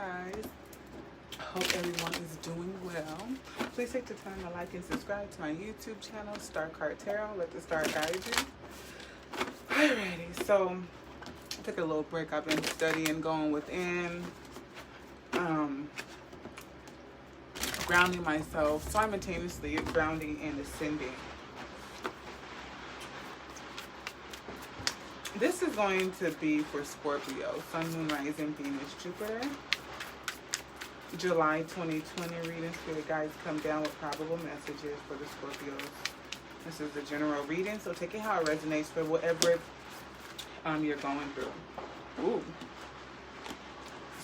guys. Hope everyone is doing well. Please take the time to like and subscribe to my YouTube channel, Star Card Tarot. Let the star guide you. Alrighty, so I took a little break. I've been studying, going within, grounding myself, simultaneously grounding and ascending. This is going to be for Scorpio, Sun, Moon, Rising, Venus, Jupiter. July 2020 reading. Spirit guides come down with probable messages for the Scorpios. This is a general reading, so take it how it resonates for whatever you're going through. Ooh.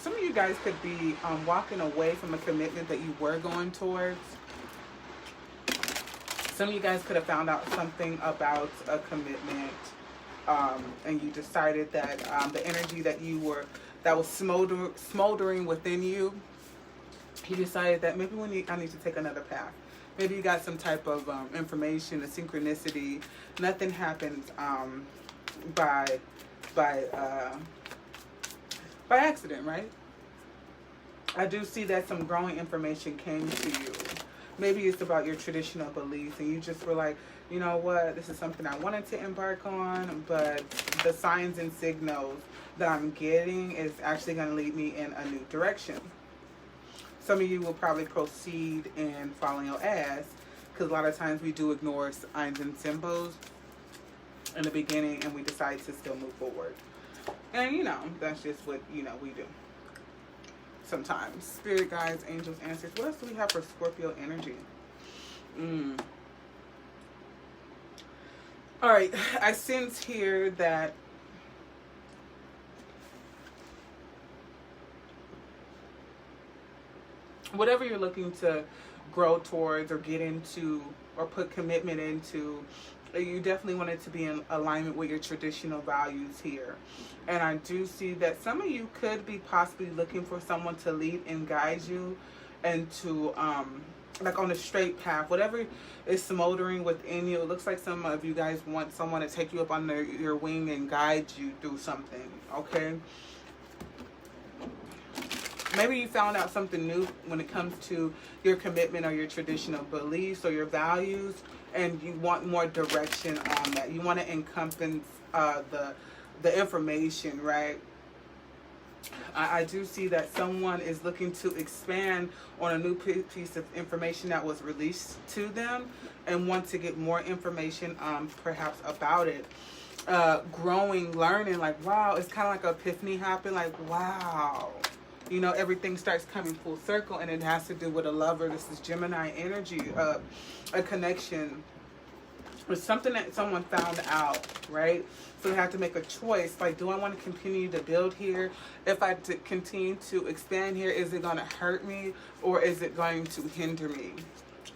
Some of you guys could be walking away from a commitment that you were going towards. Some of you guys could have found out something about a commitment. And you decided that the energy that was smoldering within you, you decided that maybe I need to take another path. Maybe you got some type of information, a synchronicity. Nothing happens by accident, right? I do see that some growing information came to you. Maybe it's about your traditional beliefs and you just were like, you know what, this is something I wanted to embark on, but the signs and signals that I'm getting is actually going to lead me in a new direction. Some of you will probably proceed in following your ass, because a lot of times we do ignore signs and symbols in the beginning and we decide to still move forward. And that's just what, we do. Sometimes. Spirit guides, angels, answers. What else do we have for Scorpio energy? Alright, I sense here that whatever you're looking to grow towards or get into or put commitment into, you definitely want it to be in alignment with your traditional values here. And I do see that some of you could be possibly looking for someone to lead and guide you and to like on a straight path. Whatever is smoldering within you, it looks like some of you guys want someone to take you up under your wing and guide you through something, okay? Maybe you found out something new when it comes to your commitment or your traditional beliefs or your values, and you want more direction on that. You want to encompass the information, right? I do see that someone is looking to expand on a new piece of information that was released to them and want to get more information perhaps about it. Growing, learning, like, wow, it's kind of like an epiphany happened, like, wow. Everything starts coming full circle, and it has to do with a lover. This is Gemini energy, a connection with something that someone found out, right? So they have to make a choice. Like, do I want to continue to build here? If I continue to expand here, is it going to hurt me or is it going to hinder me?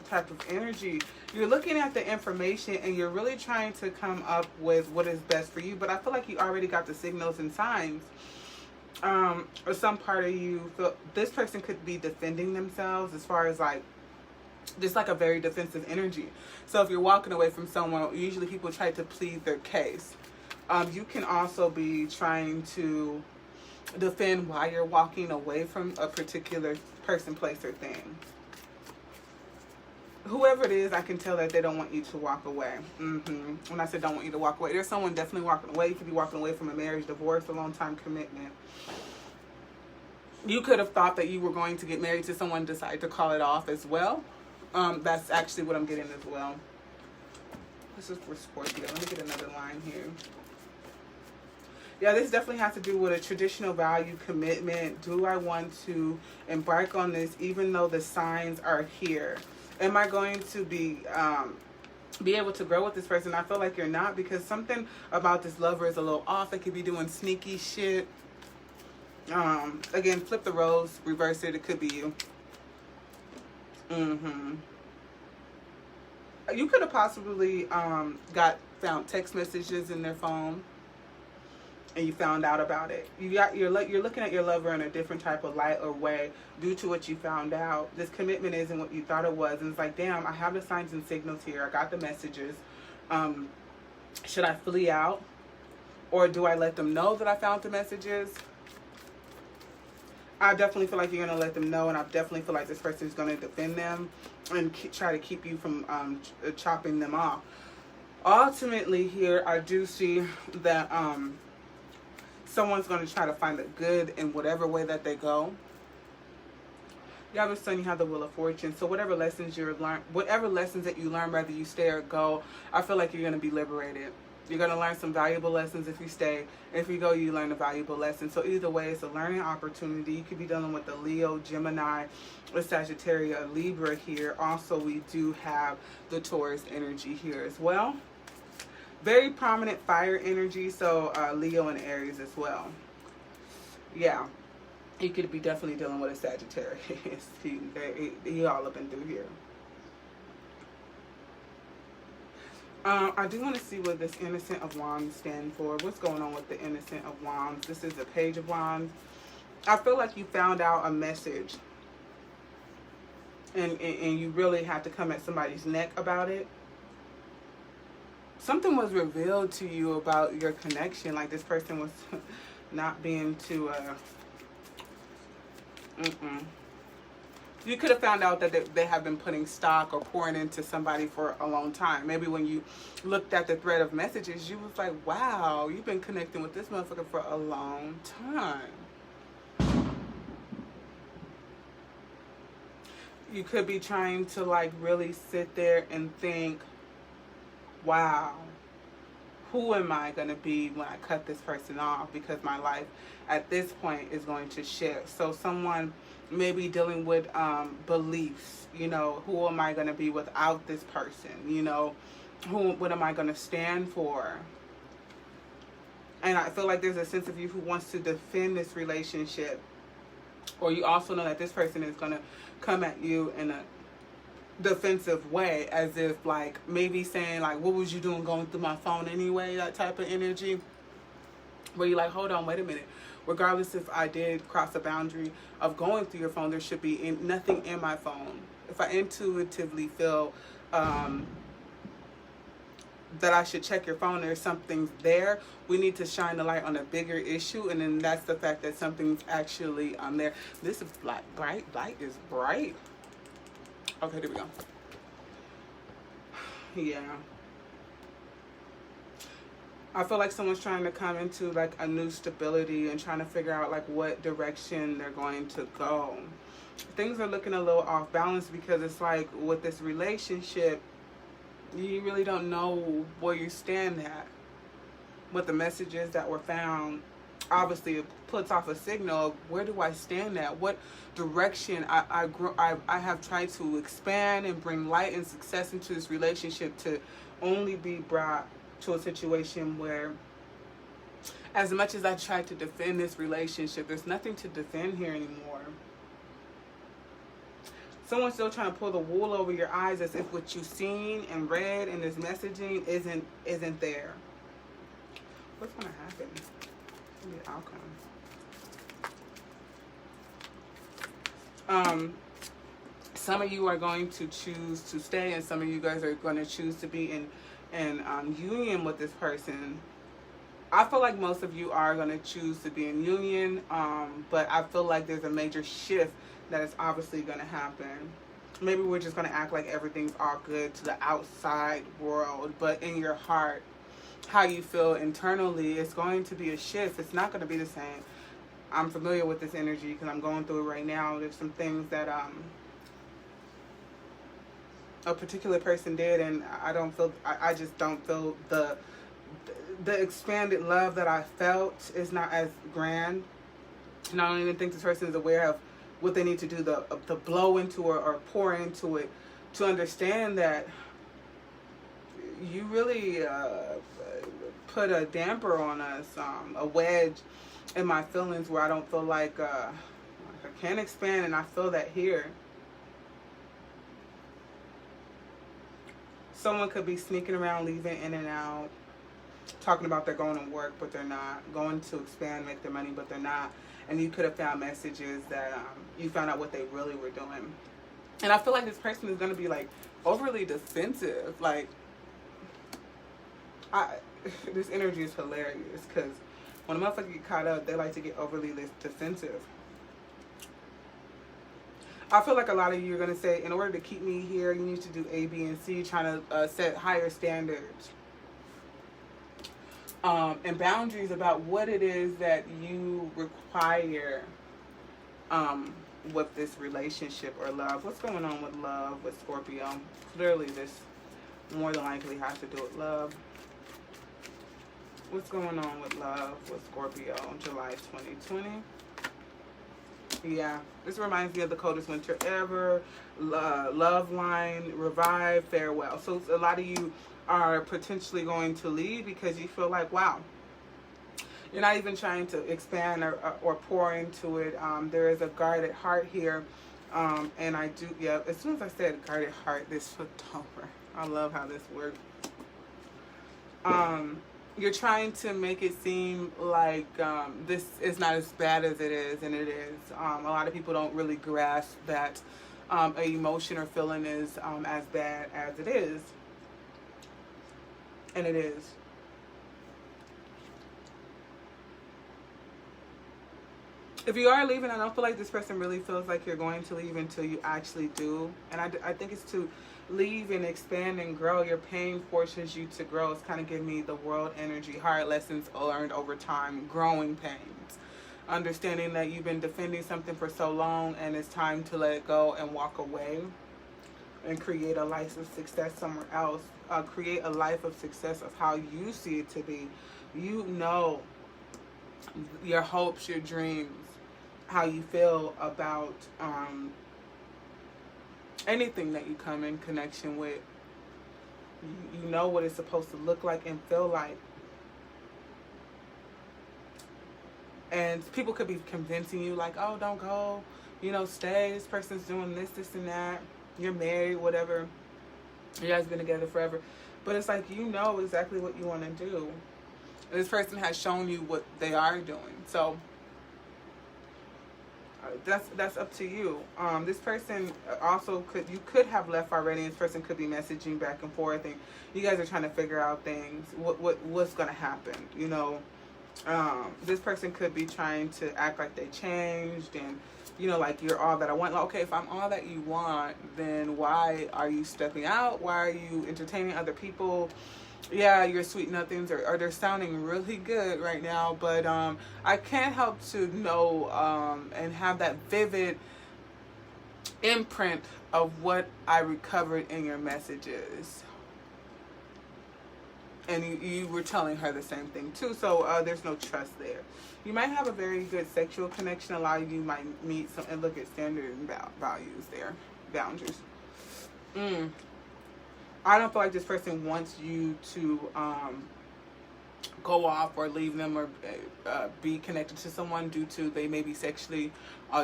Type of energy. You're looking at the information and you're really trying to come up with what is best for you. But I feel like you already got the signals and signs. Or some part of you feel this person could be defending themselves, as far as like just like a very defensive energy. So if you're walking away from someone, usually people try to plead their case. You can also be trying to defend why you're walking away from a particular person, place, or thing. Whoever it is, I can tell that they don't want you to walk away. When I said don't want you to walk away, there's someone definitely walking away. You could be walking away from a marriage, divorce, a long-time commitment. You could have thought that you were going to get married to someone, decide to call it off as well. That's actually what I'm getting as well. This is for Scorpio. Let me get another line here. Yeah, this definitely has to do with a traditional value commitment. Do I want to embark on this even though the signs are here? Am I going to be able to grow with this person? I feel like you're not, because something about this lover is a little off. They could be doing sneaky shit. Again, flip the roles, reverse it. It could be you. You could have possibly found text messages in their phone, and you found out about it. You're looking at your lover in a different type of light or way due to what you found out. This commitment isn't what you thought it was, and it's like, damn, I have the signs and signals here. I got the messages. Should I flee out, or do I let them know that I found the messages? I definitely feel like you're going to let them know, and I definitely feel like this person is going to defend them and try to keep you from chopping them off. Ultimately here, I do see that someone's going to try to find the good in whatever way that they go. You have a Sun, you have the Wheel of Fortune. So whatever lessons that you learn, whether you stay or go, I feel like you're going to be liberated. You're going to learn some valuable lessons if you stay. If you go, you learn a valuable lesson. So either way, it's a learning opportunity. You could be dealing with the Leo, Gemini, a Sagittarius, a Libra here. Also, we do have the Taurus energy here as well. Very prominent fire energy, so Leo and Aries as well. Yeah, you could be definitely dealing with a Sagittarius. he all up and through here. I do want to see what this Innocent of Wands stands for. What's going on with the Innocent of Wands? This is the Page of Wands. I feel like you found out a message. And you really had to come at somebody's neck about it. Something was revealed to you about your connection. Like this person was not being too... You could have found out that they have been putting stock or pouring into somebody for a long time. Maybe when you looked at the thread of messages, you was like, wow, you've been connecting with this motherfucker for a long time. You could be trying to like really sit there and think, wow, who am I going to be when I cut this person off? Because my life at this point is going to shift. So someone may be dealing with beliefs, you know, who am I going to be without this person? You know, what am I going to stand for? And I feel like there's a sense of you who wants to defend this relationship. Or you also know that this person is going to come at you in a defensive way, as if like maybe saying like, what was you doing going through my phone anyway? That type of energy where you're like, hold on, wait a minute. Regardless if I did cross a boundary of going through your phone, there should be nothing in my phone. If I intuitively feel that I should check your phone, there's something there. We need to shine the light on a bigger issue, and then that's the fact that something's actually there. This is like bright. Light is bright. Okay, there we go. Yeah. I feel like someone's trying to come into like a new stability and trying to figure out like what direction they're going to go. Things are looking a little off balance because it's like with this relationship, you really don't know where you stand at. What the messages that were found, obviously it puts off a signal of where do I stand at? What direction I have tried to expand and bring light and success into this relationship to only be brought to a situation where, as much as I tried to defend this relationship, there's nothing to defend here anymore. Someone's still trying to pull the wool over your eyes as if what you've seen and read in this messaging isn't there. What's going to happen? The outcome. Some of you are going to choose to stay, and some of you guys are going to choose to be in union with this person. I feel like most of you are going to choose to be in union, but I feel like there's a major shift that is obviously going to happen. Maybe we're just going to act like everything's all good to the outside world, but in your heart, how you feel internally, it's going to be a shift. It's not going to be the same. I'm familiar with this energy because I'm going through it right now. There's some things that a particular person did, and I just don't feel the expanded love that I felt is not as grand. And I don't even think this person is aware of what they need to do to blow into or pour into it to understand that you really put a damper on us, a wedge in my feelings where I don't feel like I can expand, and I feel that here. Someone could be sneaking around, leaving in and out, talking about they're going to work, but they're not. Going to expand, make their money, but they're not. And you could have found messages that you found out what they really were doing. And I feel like this person is going to be like overly defensive. Like, this energy is hilarious because when a motherfucker get caught up, they like to get overly defensive. I feel like a lot of you are going to say, in order to keep me here, you need to do A, B, and C, trying to set higher standards and boundaries about what it is that you require with this relationship or love. What's going on with love with Scorpio? Clearly, this more than likely has to do with love. What's going on with love with Scorpio July 2020? Yeah, this reminds me of the coldest winter ever, love line, revive, farewell. So a lot of you are potentially going to leave because you feel like, wow, you're not even trying to expand or pour into it. There is a guarded heart here. And I do, yeah, as soon as I said guarded heart, this flipped over. I love how this works. You're trying to make it seem like this is not as bad as it is, and it is. A lot of people don't really grasp that an emotion or feeling is as bad as it is. And it is. If you are leaving, I don't feel like this person really feels like you're going to leave until you actually do. And I think it's to leave and expand and grow. Your pain forces you to grow. It's kind of giving me the world energy, hard lessons learned over time, growing pains. Understanding that you've been defending something for so long and it's time to let it go and walk away and create a life of success somewhere else. Create a life of success of how you see it to be. You know your hopes, your dreams, how you feel about anything that you come in connection with. You know what it's supposed to look like and feel like. And people could be convincing you like, oh, don't go, you know, stay, this person's doing this, this, and that, you're married, whatever, you guys been together forever. But it's like, you know exactly what you want to do. And this person has shown you what they are doing. So that's up to you. This person also you could have left already. This person could be messaging back and forth, and you guys are trying to figure out things. What's going to happen? You know, this person could be trying to act like they changed, and you know, like you're all that I want. Like, okay, if I'm all that you want, then why are you stepping out? Why are you entertaining other people? Yeah, your sweet nothings are they're sounding really good right now, but I can't help to know and have that vivid imprint of what I recovered in your messages. And you were telling her the same thing too, so there's no trust there. You might have a very good sexual connection. A lot of you might meet some and look at standard and values there, boundaries. I don't feel like this person wants you to go off or leave them or be connected to someone due to they may be sexually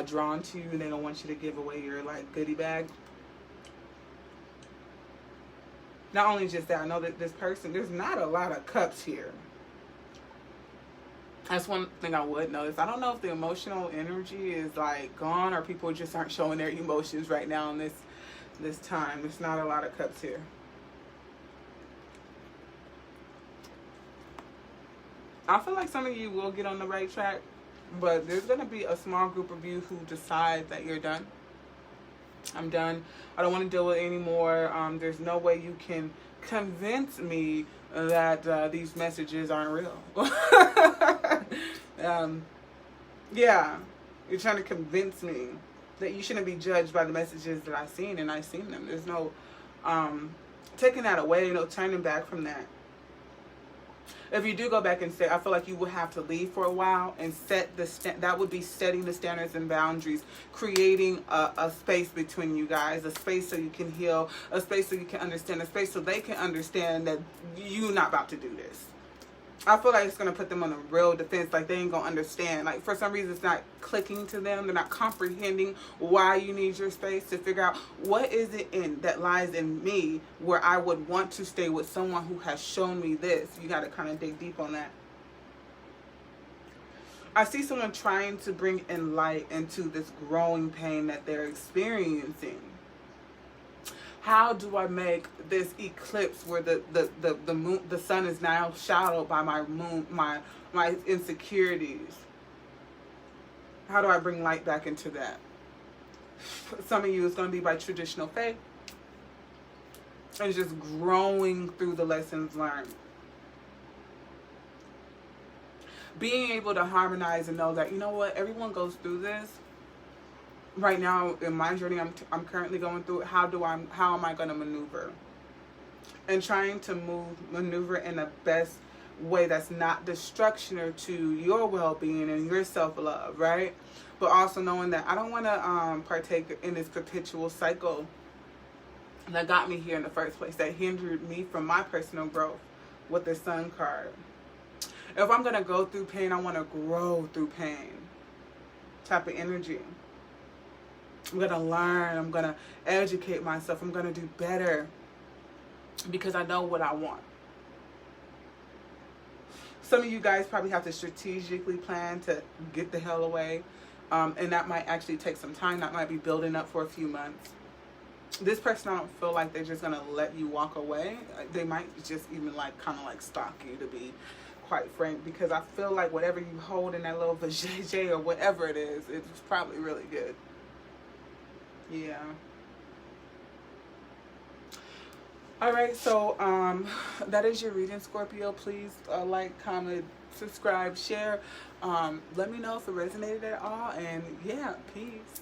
drawn to you and they don't want you to give away your like goodie bag. Not only just that, I know that this person, there's not a lot of cups here. That's one thing I would notice. I don't know if the emotional energy is like gone or people just aren't showing their emotions right now in this time. There's not a lot of cups here. I feel like some of you will get on the right track, but there's going to be a small group of you who decide that you're done. I'm done. I don't want to deal with it anymore. There's no way you can convince me that these messages aren't real. Yeah, you're trying to convince me that you shouldn't be judged by the messages that I've seen, and I've seen them. There's no taking that away, no turning back from that. If you do go back and say, I feel like you will have to leave for a while and set that would be setting the standards and boundaries, creating a space between you guys, a space so you can heal, a space so you can understand, a space so they can understand that you're not about to do this. I feel like it's going to put them on a real defense, like they ain't going to understand. Like for some reason it's not clicking to them. They're not comprehending why you need your space to figure out what is it that lies in me where I would want to stay with someone who has shown me this. You got to kind of dig deep on that. I see someone trying to bring in light into this growing pain that they're experiencing. How do I make this eclipse where the moon, the sun is now shadowed by my moon, my insecurities? How do I bring light back into that? Some of you, it's going to be by traditional faith. And just growing through the lessons learned. Being able to harmonize and know that, you know what, everyone goes through this. Right now in my journey, I'm currently going through it. How am I going to maneuver? And trying to maneuver in the best way that's not destructive to your well-being and your self-love, right? But also knowing that I don't want to partake in this perpetual cycle that got me here in the first place, that hindered me from my personal growth with the Sun card. If I'm going to go through pain, I want to grow through pain type of energy. I'm going to learn. I'm going to educate myself. I'm going to do better because I know what I want. Some of you guys probably have to strategically plan to get the hell away. And that might actually take some time. That might be building up for a few months. This person, I don't feel like they're just going to let you walk away. They might just even kind of stalk you, to be quite frank, because I feel like whatever you hold in that little vajayjay or whatever it is, it's probably really good. Yeah. All right, so that is your reading, Scorpio. Please like, comment, subscribe, share. Let me know if it resonated at all. And yeah, peace.